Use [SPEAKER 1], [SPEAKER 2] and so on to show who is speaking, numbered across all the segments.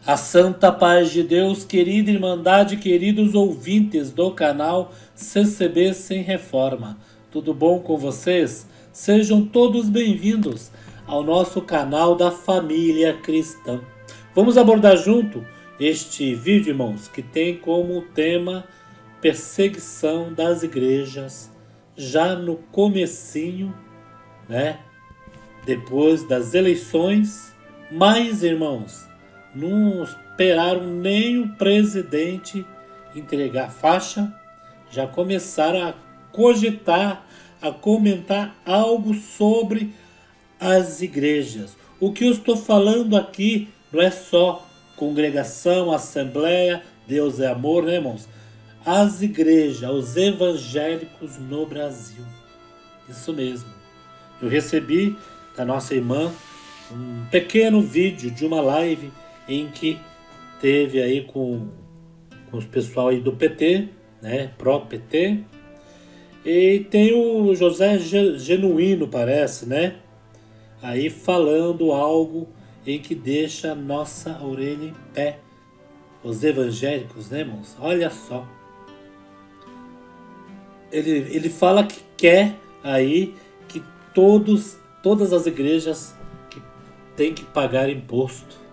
[SPEAKER 1] A santa paz de Deus, querida Irmandade, queridos ouvintes do canal CCB Sem Reforma. Tudo bom com vocês? Sejam todos bem-vindos ao nosso canal da família cristã. Vamos abordar junto este vídeo, irmãos, que tem como tema perseguição das igrejas, já no comecinho, né? Depois das eleições, mas, irmãos, não esperaram nem o presidente entregar faixa, já começaram a cogitar, a comentar algo sobre as igrejas. O que eu estou falando aqui não é só congregação, assembleia, Deus é amor, né, irmãos? As igrejas, os evangélicos no Brasil. Isso mesmo. Eu recebi da nossa irmã um pequeno vídeo de uma live em que teve aí com os pessoal aí do PT, né, pró-PT, e tem o José Genuíno, parece, né, aí falando algo em que deixa a nossa orelha em pé. Os evangélicos, né, irmãos? Olha só. Ele fala que quer aí que todas as igrejas que têm que pagar imposto.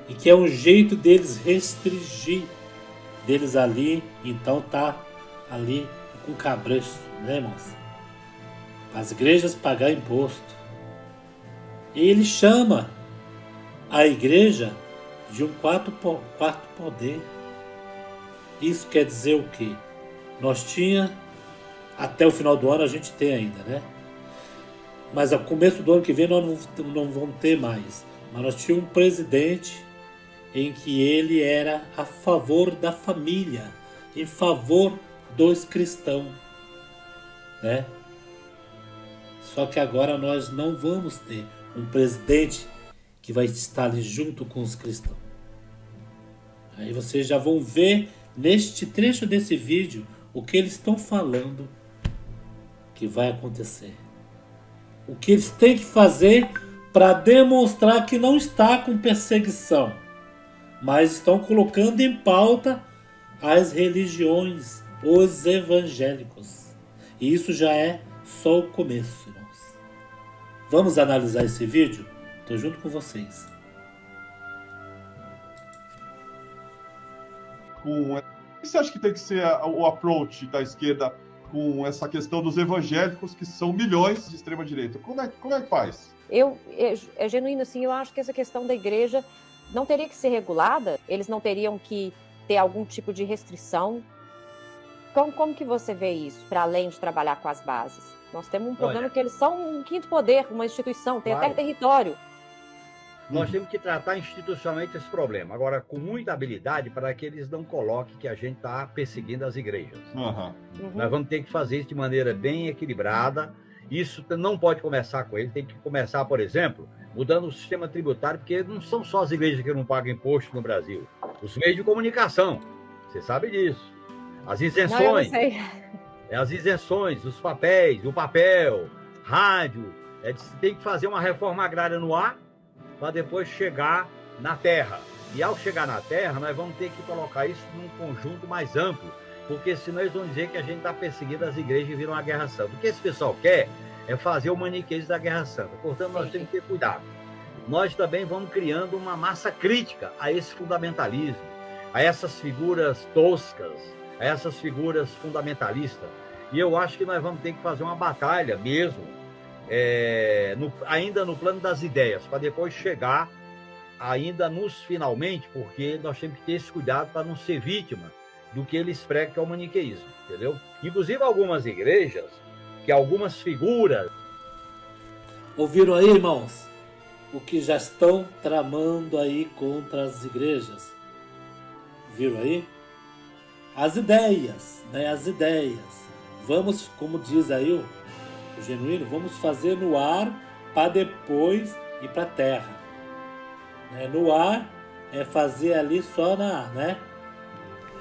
[SPEAKER 1] E que é um jeito deles restringir deles ali, então tá ali com cabresto, né, irmãos? As igrejas pagar imposto. E ele chama a igreja de um quarto poder. Isso quer dizer o quê? Nós tinha, até o final do ano a gente tem ainda, né? Mas ao começo do ano que vem nós não vamos ter mais. Mas nós tínhamos um presidente em que ele era a favor da família, em favor dos cristãos, né? Só que agora nós não vamos ter um presidente que vai estar ali junto com os cristãos. Aí vocês já vão ver neste trecho desse vídeo o que eles estão falando que vai acontecer. O que eles têm que fazer para demonstrar que não está com perseguição, mas estão colocando em pauta as religiões, os evangélicos. E isso já é só o começo, irmãos. Vamos analisar esse vídeo? Estou junto com vocês.
[SPEAKER 2] O que você acha que tem que ser o approach da esquerda com essa questão dos evangélicos, que são milhões de extrema-direita? Como é que faz?
[SPEAKER 3] É genuíno, assim, eu acho que essa questão da igreja não teria que ser regulada, eles não teriam que ter algum tipo de restrição. Como que você vê isso, para além de trabalhar com as bases? Nós temos um problema que eles são um quinto poder, uma instituição, tem até território.
[SPEAKER 4] Nós temos que tratar institucionalmente esse problema. Agora, com muita habilidade, para que eles não coloquem que a gente está perseguindo as igrejas. Nós vamos ter que fazer isso de maneira bem equilibrada. Isso não pode começar com ele, tem que começar, por exemplo, mudando o sistema tributário, porque não são só as igrejas que não pagam imposto no Brasil. Os meios de comunicação, você sabe disso. As isenções.
[SPEAKER 3] Não, eu não sei.
[SPEAKER 4] As isenções, os papéis, o papel, rádio. Tem que fazer uma reforma agrária no ar para depois chegar na terra. E ao chegar na terra, nós vamos ter que colocar isso num conjunto mais amplo, porque senão eles vão dizer que a gente está perseguindo as igrejas e vira uma guerra santa. O que esse pessoal quer é fazer o maniqueísmo da guerra santa. Portanto, nós temos que ter cuidado. Nós também vamos criando uma massa crítica a esse fundamentalismo, a essas figuras toscas, a essas figuras fundamentalistas. E eu acho que nós vamos ter que fazer uma batalha mesmo, ainda no plano das ideias, para depois chegar ainda nos finalmente, porque nós temos que ter esse cuidado para não ser vítima do que eles pregam, que é o maniqueísmo, entendeu? Inclusive algumas igrejas, que algumas figuras...
[SPEAKER 1] Ouviram aí, irmãos? O que já estão tramando aí contra as igrejas? Viram aí? As ideias, né? As ideias. Vamos, como diz aí o Genuíno, vamos fazer no ar para depois ir para a terra. Né? No ar é fazer ali só né?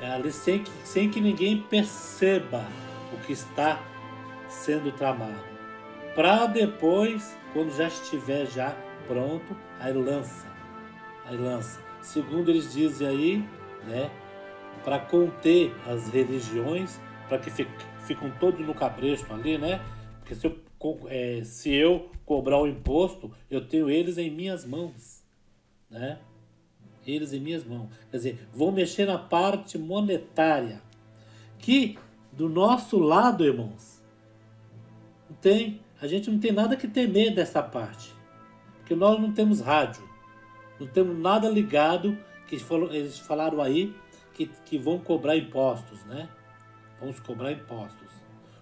[SPEAKER 1] Ali sem que ninguém perceba o que está sendo tramado. Para depois, quando já estiver já pronto, aí lança. segundo eles dizem aí, né, para conter as religiões, para que ficam todos no cabresto ali, né? Porque se eu cobrar o imposto, eu tenho eles em minhas mãos, né? Eles em minhas mãos. Quer dizer, vou mexer na parte monetária, que do nosso lado, irmãos, a gente não tem nada que temer dessa parte, porque nós não temos rádio, não temos nada ligado, que eles falaram aí que vão cobrar impostos, né? Vamos cobrar impostos.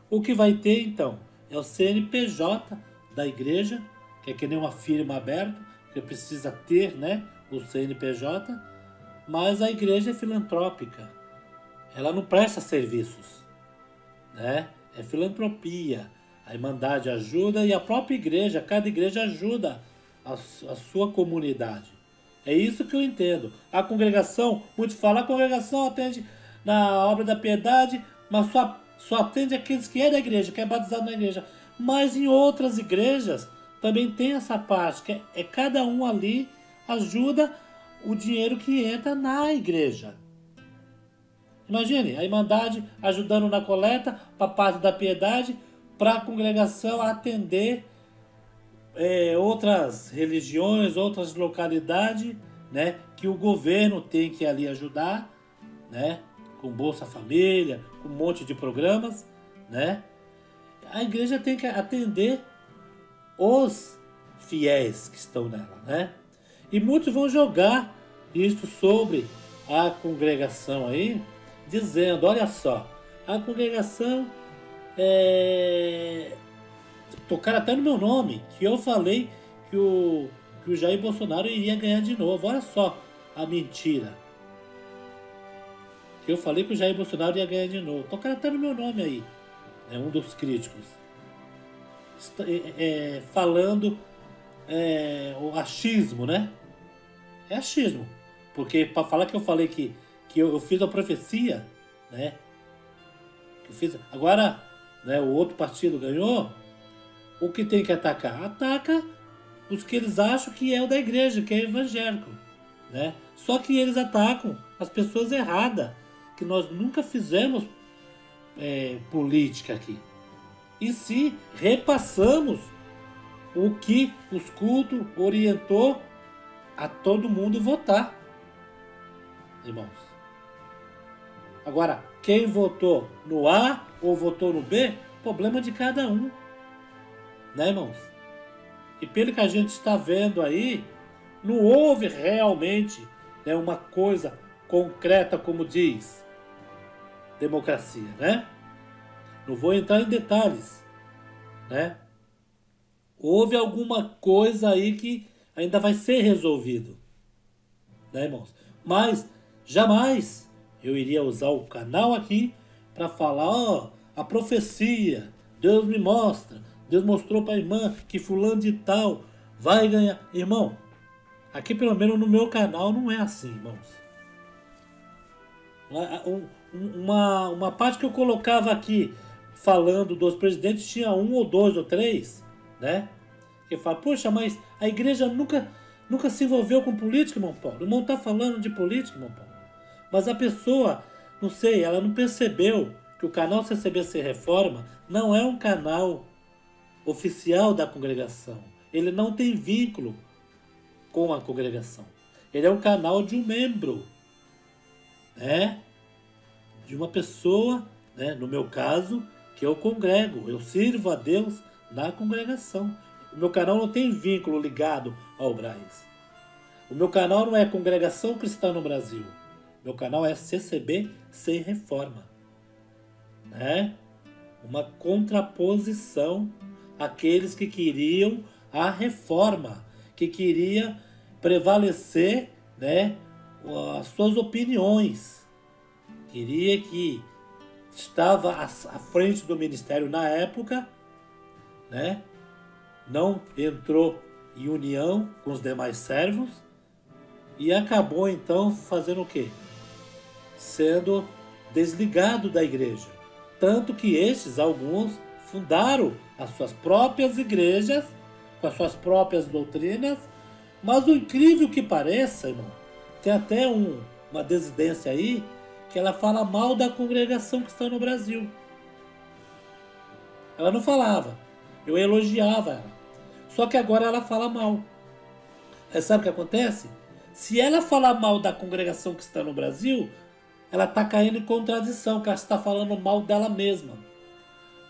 [SPEAKER 1] O que vai ter então é o CNPJ da igreja, que é que nem uma firma aberta, que precisa ter, né, o CNPJ, mas a igreja é filantrópica. Ela não presta serviços, né? É filantropia. A Irmandade ajuda e a própria igreja, cada igreja ajuda a sua comunidade. É isso que eu entendo. A congregação, muitos falam, a congregação atende na obra da piedade, mas só atende aqueles que é da igreja, que é batizado na igreja. Mas em outras igrejas também tem essa parte, que é cada um ali ajuda o dinheiro que entra na igreja. Imagine, a Irmandade ajudando na coleta, para a parte da piedade, para a congregação atender outras religiões, outras localidades, né, que o governo tem que ali ajudar, né, com Bolsa Família, com um monte de programas, né? A igreja tem que atender os fiéis que estão nela, né? E muitos vão jogar isso sobre a congregação aí, dizendo, olha só, a congregação tocaram até no meu nome, que eu falei que o Jair Bolsonaro iria ganhar de novo. Olha só a mentira. Que eu falei que o Jair Bolsonaro ia ganhar de novo. Tocaram até no meu nome aí. É um dos críticos. Falando o achismo, né? É achismo. Porque para falar que eu falei que eu fiz a profecia, né? Que eu fiz, agora, né, o outro partido ganhou. O que tem que atacar? Ataca os que eles acham que é o da igreja, que é evangélico, né? Só que eles atacam as pessoas erradas, que nós nunca fizemos política aqui. E se repassamos o que os cultos orientou a todo mundo votar, irmãos. Agora, quem votou no A ou votou no B, problema de cada um. Né, irmãos? E pelo que a gente está vendo aí, não houve realmente, né, uma coisa concreta, como diz democracia, né? Não vou entrar em detalhes, né? Houve alguma coisa aí que ainda vai ser resolvido, né, irmãos? Mas jamais eu iria usar o canal aqui para falar, a profecia, Deus me mostra, Deus mostrou para a irmã que fulano de tal vai ganhar. Irmão, aqui pelo menos no meu canal não é assim, irmãos. Uma parte que eu colocava aqui falando dos presidentes, tinha 1 ou 2 ou 3, né? Que fala, poxa, mas a igreja nunca se envolveu com política, irmão Paulo. O irmão está falando de política, irmão Paulo. Mas a pessoa, não sei, ela não percebeu que o canal CCBC Reforma não é um canal oficial da congregação. Ele não tem vínculo com a congregação. Ele é um canal de um membro, né? De uma pessoa, né? No meu caso, que eu congrego. Eu sirvo a Deus na congregação. O meu canal não tem vínculo ligado ao Braz. O meu canal não é Congregação Cristã no Brasil. Meu canal é CCB Sem Reforma, né? Uma contraposição àqueles que queriam a reforma, que queria prevalecer, né, as suas opiniões. Queria que estava à frente do ministério na época, né? Não entrou em união com os demais servos e acabou então fazendo o quê? Sendo desligado da igreja. Tanto que estes, alguns, fundaram as suas próprias igrejas, com as suas próprias doutrinas, mas o incrível que pareça, irmão, Tem até uma desidência aí que ela fala mal da congregação cristã no Brasil. Ela não falava. Eu elogiava ela. Só que agora ela fala mal. Aí sabe o que acontece? Se ela falar mal da congregação cristã no Brasil, ela está caindo em contradição, que ela está falando mal dela mesma.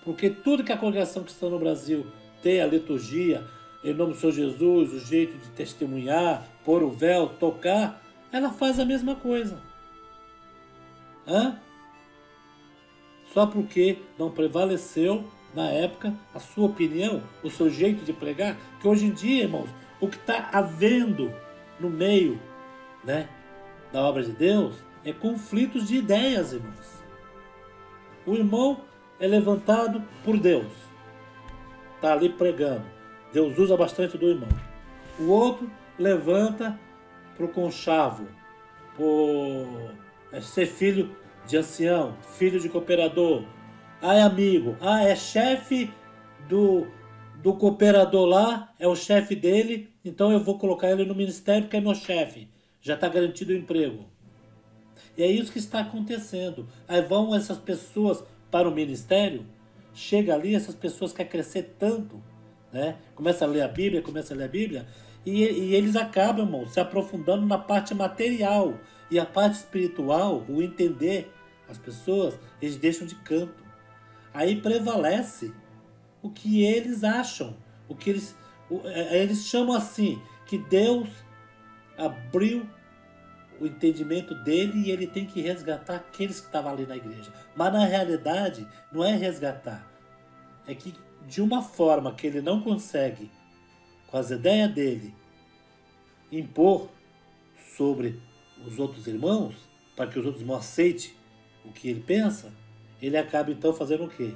[SPEAKER 1] Porque tudo que a congregação cristã no Brasil tem, a liturgia, em nome do Senhor Jesus, o jeito de testemunhar, pôr o véu, tocar, ela faz a mesma coisa. Hã? Só porque não prevaleceu, na época, a sua opinião, o seu jeito de pregar, que hoje em dia, irmãos, o que está havendo no meio, né, da obra de Deus é conflitos de ideias, irmãos. O irmão é levantado por Deus, está ali pregando. Deus usa bastante do irmão. O outro levanta para o conchavo, por ser filho de ancião, filho de cooperador. Ah, é amigo. Ah, é chefe do cooperador lá, é o chefe dele, então eu vou colocar ele no ministério porque é meu chefe. Já está garantido o emprego. E é isso que está acontecendo. Aí vão essas pessoas para o ministério, chega ali, essas pessoas querem crescer tanto, né? Começa a ler a Bíblia, e eles acabam, irmão, se aprofundando na parte material. E a parte espiritual, o entender as pessoas, eles deixam de canto. Aí prevalece o que eles acham, eles chamam assim, que Deus abriu o entendimento dele e ele tem que resgatar aqueles que estavam ali na igreja. Mas na realidade não é resgatar, é que de uma forma que ele não consegue, com as ideias dele, impor sobre os outros irmãos, para que os outros irmãos aceitem o que ele pensa, ele acaba então fazendo o quê?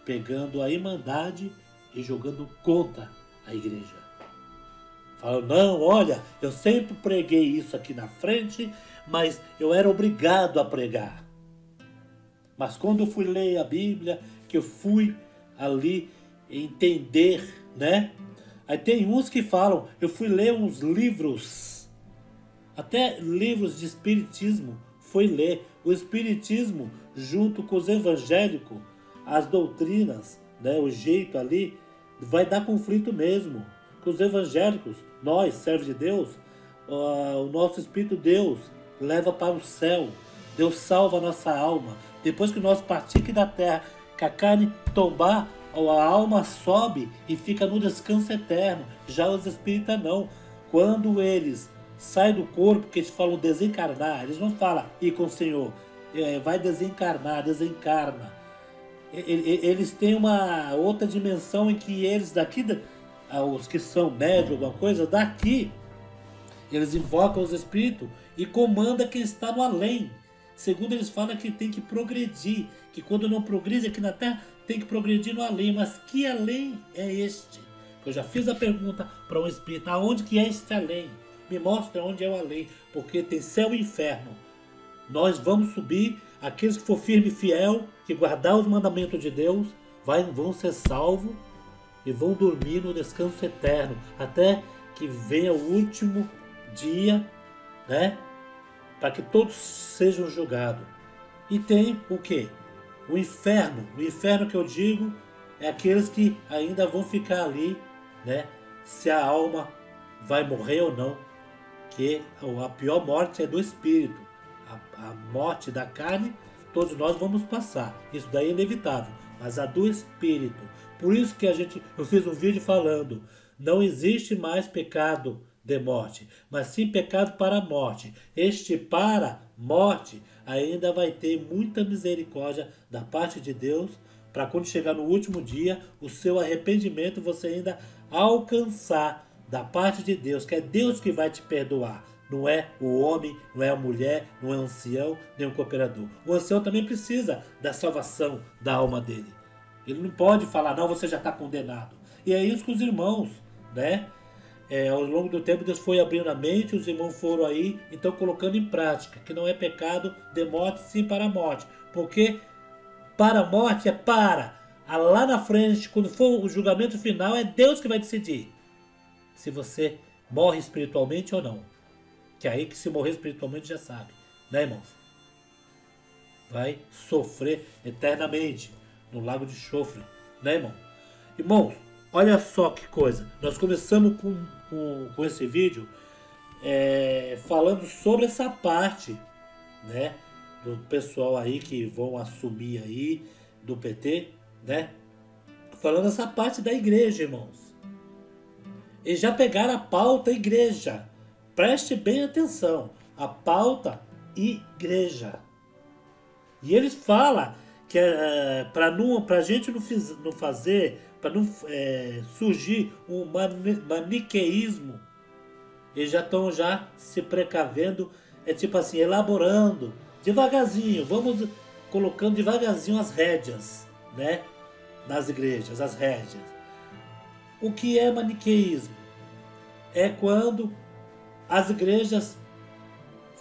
[SPEAKER 1] Pegando a irmandade e jogando contra a igreja. Falando, não, olha, eu sempre preguei isso aqui na frente, mas eu era obrigado a pregar. Mas quando eu fui ler a Bíblia, que eu fui ali entender, né? Aí tem uns que falam, eu fui ler uns livros, até livros de espiritismo, foi ler. O espiritismo, junto com os evangélicos, as doutrinas, né, o jeito ali, vai dar conflito mesmo. Com os evangélicos, nós, servos de Deus, o nosso Espírito Deus leva para o céu. Deus salva a nossa alma. Depois que nós partimos aqui da terra, que a carne tombar, a alma sobe e fica no descanso eterno. Já os espíritas não. Quando eles saem do corpo, que eles falam desencarnar, eles não falam ir com o Senhor. Vai desencarnar, desencarna. Eles têm uma outra dimensão em que eles daqui, os que são médios, alguma coisa, daqui, eles invocam os espíritos e comanda quem está no além. Segundo eles falam que tem que progredir, que quando não progride aqui na Terra, tem que progredir no além. Mas que além é este? Eu já fiz a pergunta para um espírito, aonde que é este além? Me mostra onde é o além, porque tem céu e inferno. Nós vamos subir, aqueles que for firme e fiel, que guardar os mandamentos de Deus, vão ser salvos e vão dormir no descanso eterno, até que venha o último dia, né? Para que todos sejam julgados. E tem o quê? O inferno. O inferno que eu digo é aqueles que ainda vão ficar ali, né? Se a alma vai morrer ou não. Que a pior morte é do espírito. A morte da carne, todos nós vamos passar. Isso daí é inevitável. Mas a do espírito. Por isso que eu fiz um vídeo falando, não existe mais pecado de morte, mas sim pecado para a morte. Este para morte ainda vai ter muita misericórdia da parte de Deus, para quando chegar no último dia, o seu arrependimento você ainda alcançar da parte de Deus, que é Deus que vai te perdoar. Não é o homem, não é a mulher, não é o ancião, nem o cooperador. O ancião também precisa da salvação da alma dele. Ele não pode falar, não, você já está condenado. E é isso que os irmãos, né? Ao longo do tempo Deus foi abrindo a mente, os irmãos foram aí, então colocando em prática, que não é pecado de morte, sim para a morte. Porque para a morte é para. Lá na frente, quando for o julgamento final, é Deus que vai decidir se você morre espiritualmente ou não. Que aí que se morrer espiritualmente já sabe, né, irmãos? Vai sofrer eternamente no lago de chofre, né, irmão? Irmãos, olha só que coisa. Nós começamos com esse vídeo falando sobre essa parte, né, do pessoal aí que vão assumir aí do PT, né? Falando essa parte da igreja, irmãos. Eles já pegaram a pauta igreja. Preste bem atenção. A pauta igreja. E eles falam que para a gente não fazer, para não surgir um maniqueísmo, eles já estão se precavendo, tipo assim, elaborando, devagarzinho, vamos colocando devagarzinho as rédeas, né? Nas igrejas, as rédeas. O que é maniqueísmo? É quando as igrejas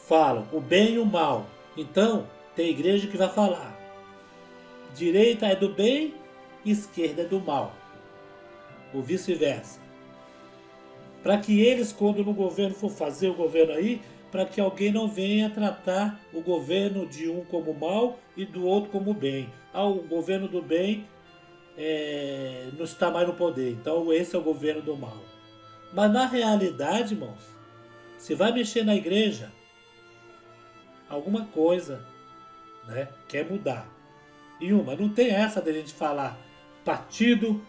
[SPEAKER 1] falam o bem e o mal. Então, tem igreja que vai falar: direita é do bem, esquerda é do mal. Ou vice-versa. Para que eles, quando no governo for fazer o governo aí, para que alguém não venha tratar o governo de um como mal e do outro como bem. O governo do bem não está mais no poder, então esse é o governo do mal. Mas na realidade, irmãos, se vai mexer na igreja, alguma coisa, né, quer mudar. E não tem essa de a gente falar partido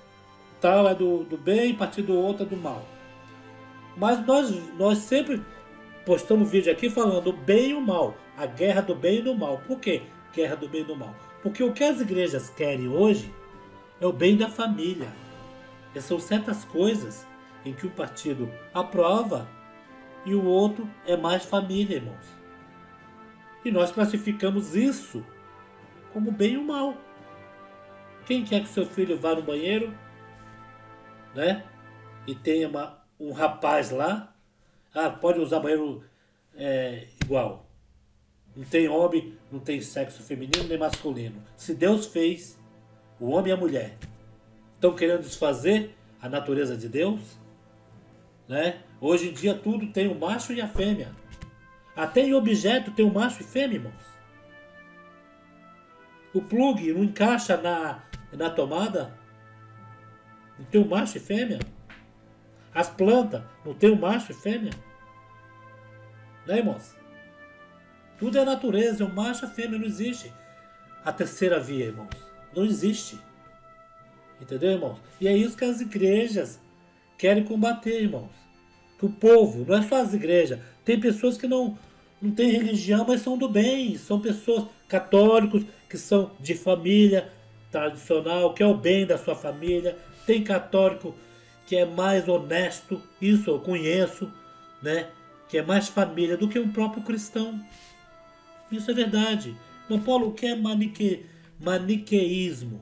[SPEAKER 1] tal é do bem, partido outro é do mal. Mas nós sempre postamos vídeo aqui falando o bem e o mal, a guerra do bem e do mal. Por quê? Guerra do bem e do mal. Porque o que as igrejas querem hoje é o bem da família. E são certas coisas em que um partido aprova e o outro é mais família, irmãos. E nós classificamos isso como bem e o mal. Quem quer que seu filho vá no banheiro, né? E tenha um rapaz lá, pode usar banheiro igual. Não tem homem, não tem sexo feminino nem masculino. Se Deus fez o homem e a mulher, estão querendo desfazer a natureza de Deus, né? Hoje em dia tudo tem o macho e a fêmea. Até em objeto tem o macho e fêmea, irmãos. O plug não encaixa na tomada? Não tem o macho e fêmea? As plantas não tem o macho e fêmea? Né, irmãos? Tudo é natureza, é o macho e a fêmea, não existe a terceira via, irmãos. Não existe. Entendeu, irmãos? E é isso que as igrejas querem combater, irmãos. Que o povo, não é só as igrejas, tem pessoas que não têm religião, mas são do bem. São pessoas católicos que são de família tradicional, que é o bem da sua família. Tem católico que é mais honesto, isso eu conheço, né? Que é mais família do que um próprio cristão. Isso é verdade. Mas, Paulo, o que é maniqueísmo?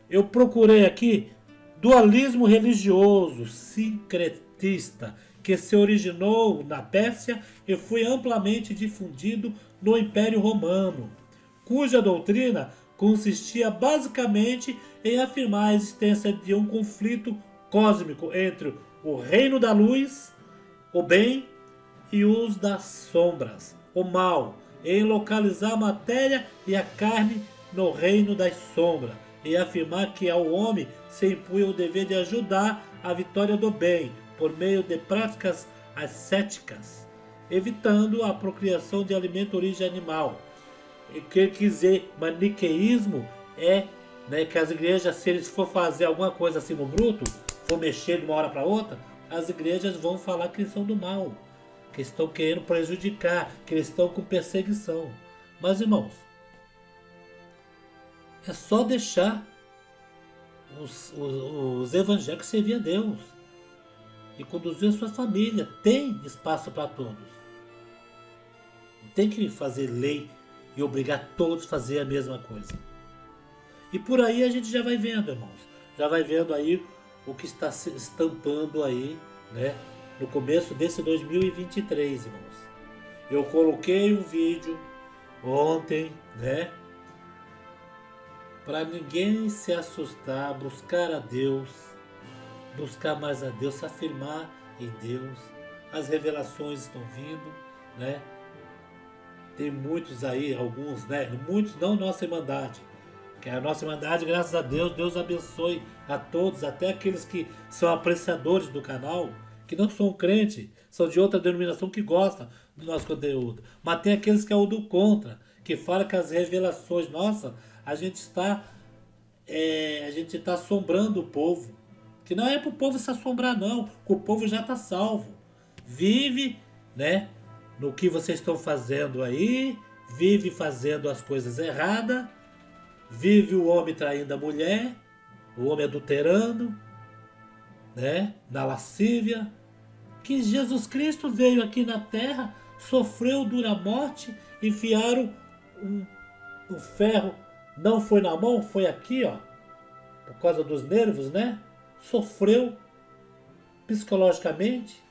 [SPEAKER 1] Eu procurei aqui dualismo religioso, sincretista, que se originou na Pérsia e foi amplamente difundido no Império Romano, cuja doutrina consistia basicamente em afirmar a existência de um conflito cósmico entre o reino da luz, o bem, e os das sombras, o mal, em localizar a matéria e a carne no reino das sombras, e afirmar que ao homem se impunha o dever de ajudar a vitória do bem, por meio de práticas ascéticas, evitando a procriação de alimento de origem animal. E quer dizer, maniqueísmo é, né, que as igrejas, se eles for fazer alguma coisa assim no bruto, for mexer de uma hora para outra, as igrejas vão falar que eles são do mal, que estão querendo prejudicar, que eles estão com perseguição. Mas, irmãos, é só deixar os evangélicos servir a Deus e conduzir a sua família. Tem espaço para todos. Não tem que fazer lei e obrigar todos a fazer a mesma coisa. E por aí a gente já vai vendo, irmãos. Já vai vendo aí o que está se estampando aí, né? No começo desse 2023, irmãos. Eu coloquei um vídeo ontem, né? Para ninguém se assustar, buscar a Deus, buscar mais a Deus, se afirmar em Deus. As revelações estão vindo, né? Tem muitos aí, alguns, né? Muitos não nossa Irmandade. Que é a nossa Irmandade, graças a Deus, Deus abençoe a todos, até aqueles que são apreciadores do canal, que não são crentes, são de outra denominação que gostam do nosso conteúdo. Mas tem aqueles que é o do contra, que fala que as revelações, nossa, a gente está assombrando o povo. Que não é para o povo se assombrar, não, que o povo já está salvo. Vive, né, no que vocês estão fazendo aí, vive fazendo as coisas erradas, vive o homem traindo a mulher, o homem adulterando, né, na lascívia. Que Jesus Cristo veio aqui na terra, sofreu dura morte, enfiaram um ferro, não foi na mão, foi aqui, ó, por causa dos nervos, né? Sofreu psicologicamente,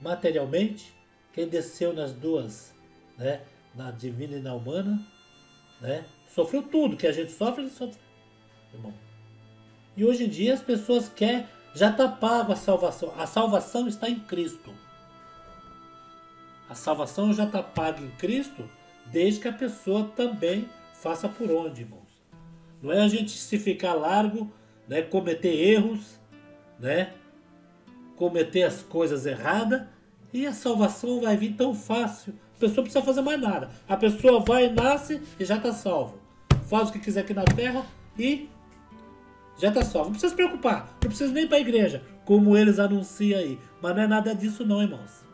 [SPEAKER 1] materialmente. Quem desceu nas duas, né, na divina e na humana, né, sofreu tudo que a gente sofre, ele sofreu, irmão. E hoje em dia as pessoas querem, já está pago a salvação. A salvação está em Cristo. A salvação já está paga em Cristo, desde que a pessoa também faça por onde, irmãos. Não é a gente se ficar largo, né, cometer erros, né, cometer as coisas erradas, e a salvação vai vir tão fácil. A pessoa não precisa fazer mais nada. A pessoa vai, nasce e já está salvo. Faz o que quiser aqui na terra e já está salvo. Não precisa se preocupar. Não precisa nem ir para a igreja, como eles anunciam aí. Mas não é nada disso não, irmãos.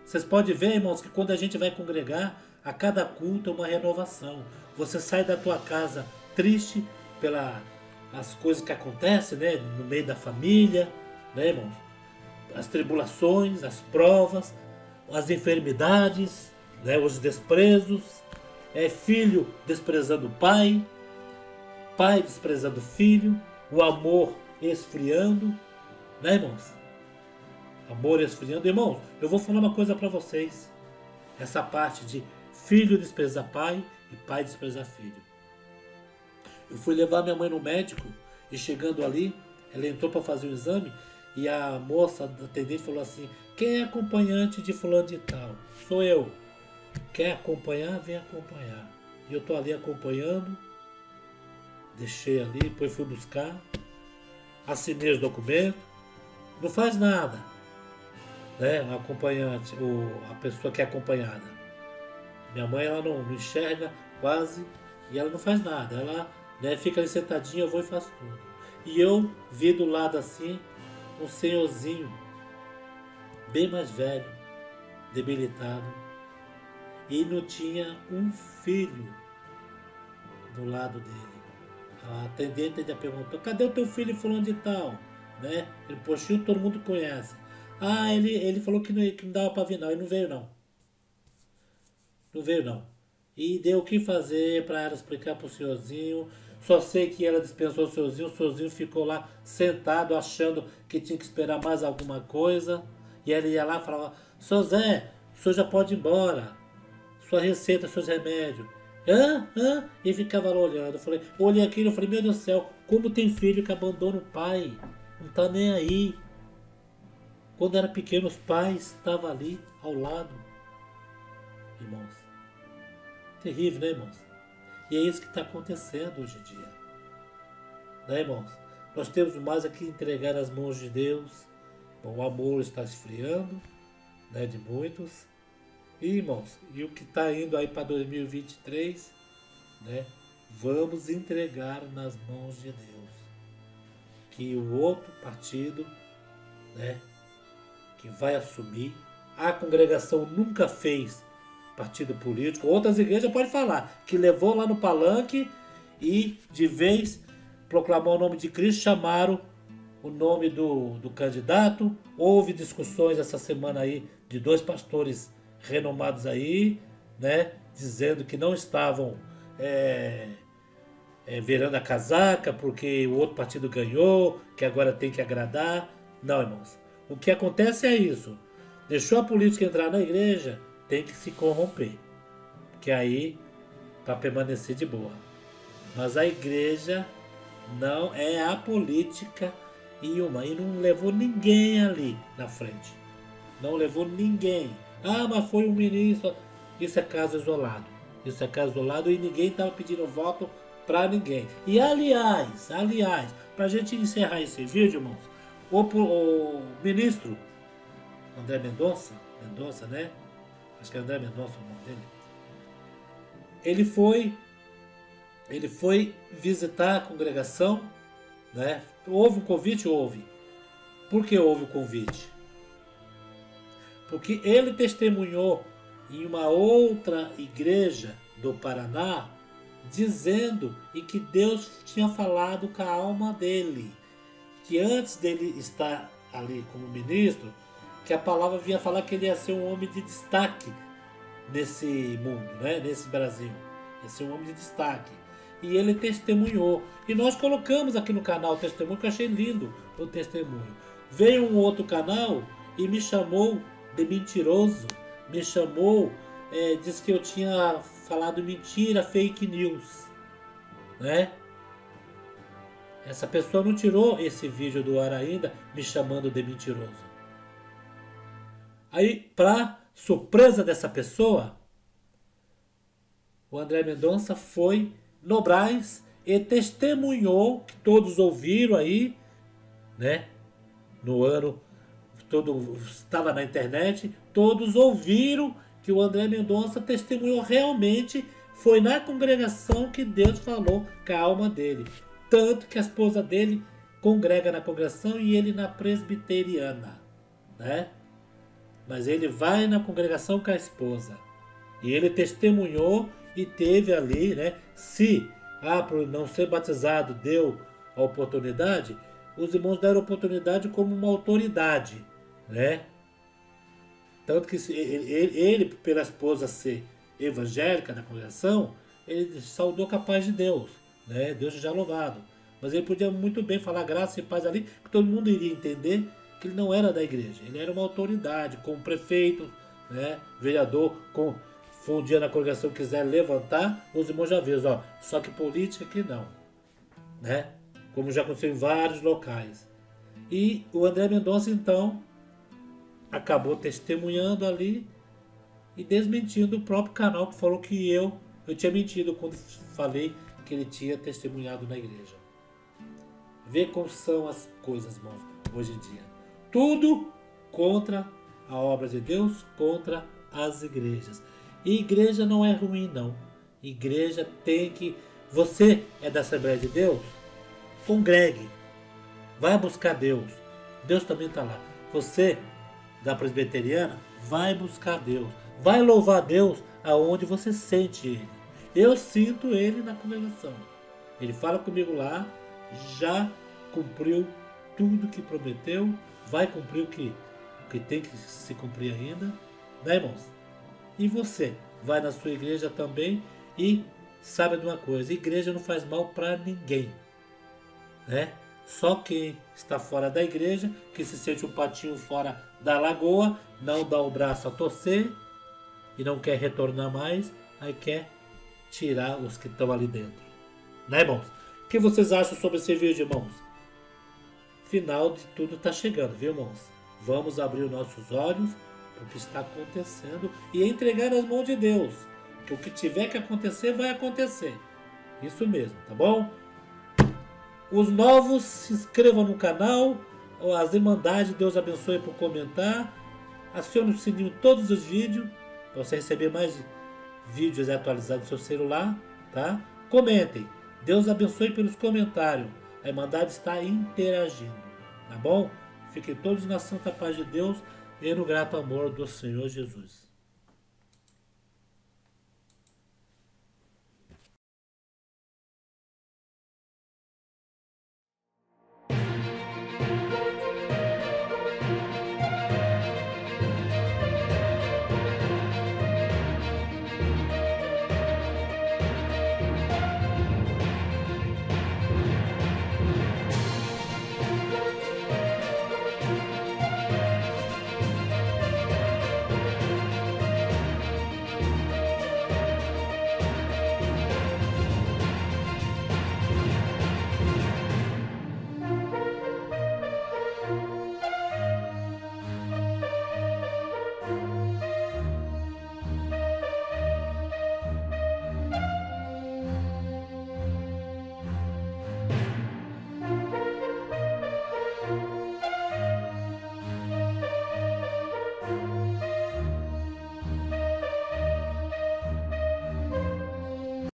[SPEAKER 1] Vocês podem ver, irmãos, que quando a gente vai congregar, a cada culto é uma renovação. Você sai da tua casa triste pelas coisas que acontecem, né, no meio da família, né, irmãos? As tribulações, as provas, as enfermidades, né, os desprezos, filho desprezando o pai, pai desprezando o filho, o amor esfriando, né, irmãos? Amor esfriando. Irmãos, eu vou falar uma coisa para vocês. Essa parte de filho desprezar pai e pai desprezar filho. Eu fui levar minha mãe no médico e chegando ali, ela entrou para fazer o exame e a moça, a atendente, falou assim: quem é acompanhante de fulano de tal? Sou eu. Quer acompanhar? Vem acompanhar. E eu estou ali acompanhando. Deixei ali, depois fui buscar. Assinei os documentos. Não faz nada, né? O acompanhante, a pessoa que é acompanhada. Minha mãe, ela não enxerga quase e ela não faz nada. Ela, né, fica ali sentadinha, eu vou e faço tudo. E eu vi do lado assim um senhorzinho bem mais velho, debilitado, e não tinha um filho do lado dele. A atendente ainda perguntou: cadê o teu filho fulano de tal? Né? Ele, poxa, todo mundo conhece. Ah, ele falou que não dava para vir não, ele não veio não. Não veio não. E deu o que fazer para ela explicar para o senhorzinho. Só sei que ela dispensou o senhorzinho ficou lá sentado achando que tinha que esperar mais alguma coisa. E ela ia lá e falava: seu Zé, o senhor já pode ir embora. Sua receita, seus remédios. E ficava lá olhando. Eu olhei aquilo e falei: meu Deus do céu, como tem filho que abandona o pai? Não tá nem aí. Quando era pequeno, os pais estavam ali ao lado. Irmãos, terrível, né, irmãos? E é isso que está acontecendo hoje em dia. Né, irmãos? Nós temos mais aqui entregar nas mãos de Deus. Bom, o amor está esfriando, né, de muitos. E, irmãos, e o que está indo aí para 2023, né? Vamos entregar nas mãos de Deus. Que o outro partido, né, que vai assumir, a congregação nunca fez partido político. Outras igrejas podem falar que levou lá no palanque e de vez proclamou o nome de Cristo, chamaram o nome do candidato. Houve discussões essa semana aí de dois pastores renomados aí, né, dizendo que não estavam virando a casaca porque o outro partido ganhou, que agora tem que agradar. Não, irmãos. O que acontece é isso. Deixou a política entrar na igreja, tem que se corromper. Porque aí, para permanecer de boa. Mas a igreja não é a política e não levou ninguém ali na frente. Não levou ninguém. Ah, mas foi um ministro. Isso é caso isolado. Isso é caso isolado e ninguém estava pedindo voto para ninguém. E aliás, para a gente encerrar esse vídeo, irmãos, o ministro André Mendonça, né? Acho que é André Mendonça o nome dele. Ele foi visitar a congregação, né? Houve um convite? Houve. Por que houve o convite? Porque ele testemunhou em uma outra igreja do Paraná, dizendo e que Deus tinha falado com a alma dele, que antes dele estar ali como ministro, que a palavra vinha falar que ele ia ser um homem de destaque nesse mundo, né? Nesse Brasil, ia ser um homem de destaque. E ele testemunhou. E nós colocamos aqui no canal o testemunho, que eu achei lindo o testemunho. Veio um outro canal e me chamou de mentiroso, me chamou, disse que eu tinha falado mentira, fake news, né? Essa pessoa não tirou esse vídeo do ar ainda, me chamando de mentiroso. Aí, para surpresa dessa pessoa, o André Mendonça foi no Brás e testemunhou, que todos ouviram aí, né? No ano, todo estava na internet, todos ouviram que o André Mendonça testemunhou realmente, foi na congregação que Deus falou com a alma dele. Tanto que a esposa dele congrega na congregação e ele na presbiteriana, né? Mas ele vai na congregação com a esposa. E ele testemunhou e teve ali, né? Se por não ser batizado deu a oportunidade, os irmãos deram oportunidade como uma autoridade, né? Tanto que ele, pela esposa ser evangélica na congregação, ele saudou com a paz de Deus, né? Deus seja louvado. Mas ele podia muito bem falar graça e paz ali, que todo mundo iria entender que ele não era da igreja. Ele era uma autoridade, como prefeito, né? Vereador, foi um dia na congregação quiser levantar, os irmãos já avisam, ó, só que política aqui não, né? Como já aconteceu em vários locais. E o André Mendonça, então, acabou testemunhando ali e desmentindo o próprio canal que falou que eu tinha mentido quando falei que ele tinha testemunhado na igreja. Vê como são as coisas, irmãos, hoje em dia. Tudo contra a obra de Deus, contra as igrejas. E igreja não é ruim, não. Igreja tem que... Você é da Assembleia de Deus? Congregue. Vai buscar Deus. Deus também está lá. Você da presbiteriana? Vai buscar Deus. Vai louvar Deus aonde você sente Ele. Eu sinto Ele na congregação. Ele fala comigo lá, já cumpriu tudo que prometeu, vai cumprir o que tem que se cumprir ainda, né, irmãos? E você vai na sua igreja também e sabe de uma coisa, igreja não faz mal para ninguém, né? Só quem está fora da igreja, que se sente um patinho fora da lagoa, não dá o braço a torcer e não quer retornar mais, aí quer tirar os que estão ali dentro, né, irmãos? O que vocês acham sobre esse vídeo, irmãos? Final de tudo está chegando, viu, irmãos? Vamos abrir os nossos olhos para o que está acontecendo e entregar nas mãos de Deus. Que o que tiver que acontecer, vai acontecer. Isso mesmo, tá bom? Os novos, se inscrevam no canal. As Irmandades, Deus abençoe por comentar. Acione o sininho em todos os vídeos, para você receber mais vídeos atualizados no seu celular, tá? Comentem. Deus abençoe pelos comentários. A Irmandade está interagindo, tá bom? Fiquem todos na santa paz de Deus e no grato amor do Senhor Jesus.